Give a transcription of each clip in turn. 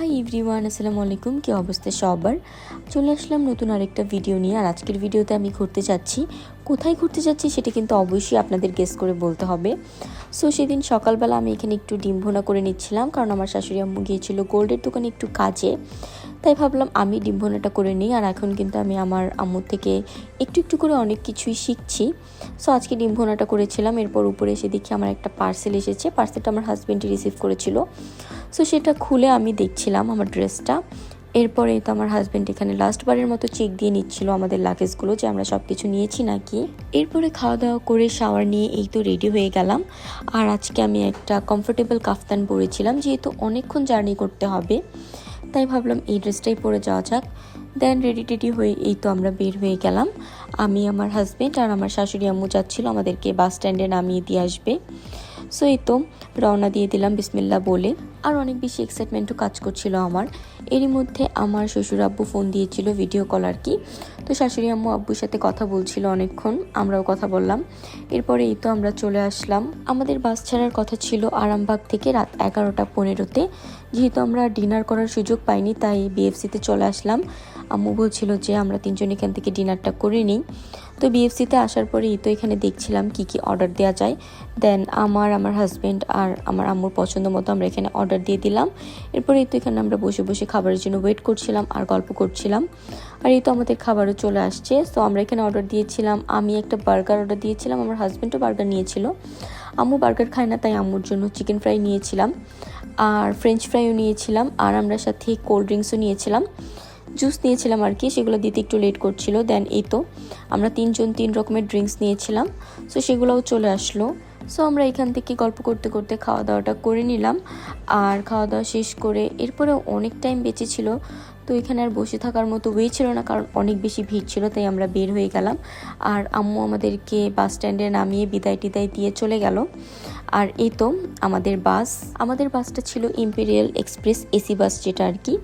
Hi everyone, আসসালামু আলাইকুম। কি অবস্থা সবার? চলে আসলাম নতুন আরেকটা ভিডিও নিয়ে। আর আজকের ভিডিওতে আমি ঘুরতে যাচ্ছি। কোথায় ঘুরতে যাচ্ছি সেটা কিন্তু অবশ্যই আপনাদের গেস করে বলতে হবে। সো সেদিন সকালবেলা আমি এখানে একটু ডিম ভুনা করে নিচ্ছিলাম, কারণ আমার শাশুড়ি আম্মু গিয়েছিল গোল্ডের দোকানে একটু কাজে। তাই ভাবলাম আমি ডিম ভুনাটা করে নিই। আর এখন কিন্তু আমি আমার আম্মুর থেকে একটু একটু করে অনেক কিছুই শিখছি। সো আজকে ডিম ভুনাটা করেছিলাম। এরপর উপরে এসে দেখি আমার একটা পার্সেল এসেছে। পার্সেলটা আমার হাজব্যান্ডই রিসিভ করেছিল। সো সেটা খুলে আমি দেখছিলাম আমার ড্রেসটা। এরপরে তো আমার হাজব্যান্ড এখানে লাস্টবারের মতো চেক দিয়ে নিচ্ছিল আমাদের লাগেজগুলো, যে আমরা সব কিছু নিয়েছি নাকি। এরপরে খাওয়া দাওয়া করে শাওয়ার নিয়ে এই তো রেডি হয়ে গেলাম। আর আজকে আমি একটা কমফোর্টেবল কাফতান পরেছিলাম, যেহেতু অনেকক্ষণ জার্নি করতে হবে, তাই ভাবলাম এই ড্রেসটাই পরে যাওয়া যাক। দেন রেডি হয়ে এই তো আমরা বের হয়ে গেলাম। আমি, আমার হাজব্যান্ড আর আমার শাশুড়ি আম্মু যাচ্ছিল আমাদেরকে বাস স্ট্যান্ডে নামিয়ে দিয়ে আসবে। সো এই তো রওনা দিয়ে দিলাম বিসমিল্লাহ বলে। আর অনেক বেশি এক্সাইটমেন্টও কাজ করছিল আমার। এরই মধ্যে আমার শ্বশুর আব্বু ফোন দিয়েছিল, ভিডিও কল আর কি। তো শাশুড়ি আম্মু আব্বুর সাথে কথা বলছিল অনেকক্ষণ, আমরাও কথা বললাম। এরপরে এই তো আমরা চলে আসলাম। আমাদের বাস ছাড়ার কথা ছিল আরামবাগ থেকে রাত 11:15-তে। যেহেতু আমরা ডিনার করার সুযোগ পাইনি, তাই বিএফসিতে চলে আসলাম। আম্মু বলছিল যে আমরা তিনজন এখান থেকে ডিনারটা করে নিই। তো বিএফসিতে আসার পরে এই তো এখানে দেখছিলাম কি কি অর্ডার দেওয়া যায়। দেন আমার হাজব্যান্ড আর আমার আম্মুর পছন্দ মতো আমরা এখানে অর্ডার দিয়ে দিলাম। এরপরে এই তো এখানে আমরা বসে বসে খাবারের জন্য ওয়েট করছিলাম আর গল্প করছিলাম। আর এই তো আমাদের খাবারও চলে আসছে। তো আমরা এখানে অর্ডার দিয়েছিলাম, আমি একটা বার্গার অর্ডার দিয়েছিলাম, আমার হাজব্যান্ডও বার্গার নিয়েছিল। আম্মু বার্গার খায় না, তাই আম্মুর জন্য চিকেন ফ্রাই নিয়েছিলাম আর ফ্রেঞ্চ ফ্রাইও নিয়েছিলাম। আর আমরা সাথে কোল্ড ড্রিঙ্কসও নিয়েছিলাম, জুস নিয়েছিলাম আর কি। সেগুলো দিতে একটু লেট করছিল। দেন এই তো আমরা তিনজন 3 রকমের ড্রিঙ্কস নিয়েছিলাম। সো সেগুলোও চলে আসলো। সো আমরা এখান থেকে গল্প করতে করতে খাওয়া দাওয়াটা করে নিলাম। আর খাওয়া দাওয়া শেষ করে এরপরেও অনেক টাইম বেঁচে ছিল। তো এখানে আর বসে থাকার মতো ওয়ে ছিল না, কারণ অনেক বেশি ভিড় ছিল, তাই আমরা বের হয়ে গেলাম। আর আম্মু আমাদেরকে বাস স্ট্যান্ডে নামিয়ে বিদায় টিদায় দিয়ে চলে গেল। আর এই তো আমাদের বাসটা ছিল ইম্পেরিয়াল এক্সপ্রেস এসি বাস, যেটা আর কি।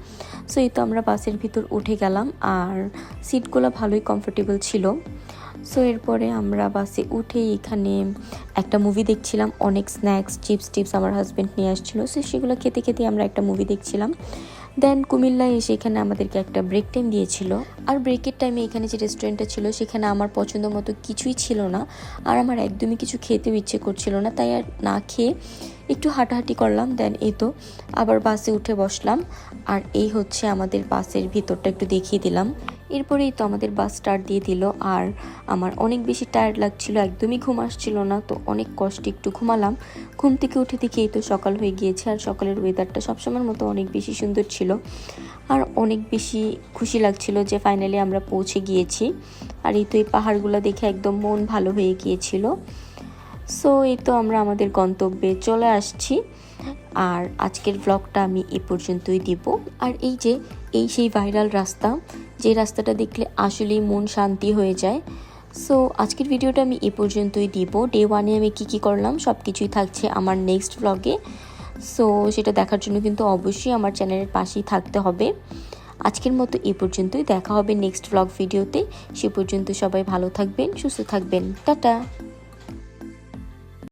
সো এই তো আমরা বাসের ভিতর উঠে গেলাম। আর সিটগুলো ভালোই কমফোর্টেবল ছিল। সো এরপরে আমরা বাসে উঠে এখানে একটা মুভি দেখছিলাম। অনেক স্ন্যাক্স, চিপস আমার হাজব্যান্ড নিয়ে আসছিলো। সো সেগুলো খেতে খেতে আমরা একটা মুভি দেখছিলাম। দেন কুমিল্লায় এসে এখানে আমাদেরকে একটা ব্রেক টাইম দিয়েছিল। আর ব্রেকের টাইমে এখানে যে রেস্টুরেন্টটা ছিল সেখানে আমার পছন্দ মতো কিছুই ছিল না। আর আমার একদমই কিছু খেতেও ইচ্ছে করছিল না, তাই আর না খেয়ে একটু হাঁটাহাঁটি করলাম। দেন এই তো আবার বাসে উঠে বসলাম। আর এই হচ্ছে আমাদের বাসের ভিতরটা একটু দেখিয়ে দিলাম। এরপরেই তো আমাদের বাস স্টার্ট দিয়ে দিল। আর আমার অনেক বেশি টায়ার্ড লাগছিল, একদমই ঘুম আসছিল না। তো অনেক কষ্টে একটু ঘুমালাম। ঘুম থেকে উঠে দেখি এই তো সকাল হয়ে গিয়েছে। আর সকালের ওয়েদারটা সবসময়ের মতো অনেক বেশি সুন্দর ছিল। আর অনেক বেশি খুশি লাগছিল যে ফাইনালি আমরা পৌঁছে গিয়েছি। আর এই তো এই পাহাড়গুলো দেখে একদম মন ভালো হয়ে গিয়েছিল। সো এই তো আমরা আমাদের গন্তব্যে চলে আসছি। আর আজকের ব্লগটা আমি এ পর্যন্তই দিব। আর এই সেই ভাইরাল রাস্তা, যে রাস্তাটা দেখলে আসলেই মন শান্তি হয়ে যায়। সো আজকের ভিডিওটা আমি এ পর্যন্তই দিব। ডে 1-এ আমি কী করলাম সব কিছুই থাকছে আমার নেক্সট ব্লগে। সো সেটা দেখার জন্য কিন্তু অবশ্যই আমার চ্যানেলের পাশেই থাকতে হবে। আজকের মতো এ পর্যন্তই, দেখা হবে নেক্সট ব্লগ ভিডিওতে। সে পর্যন্ত সবাই ভালো থাকবেন, সুস্থ থাকবেন। টাটা।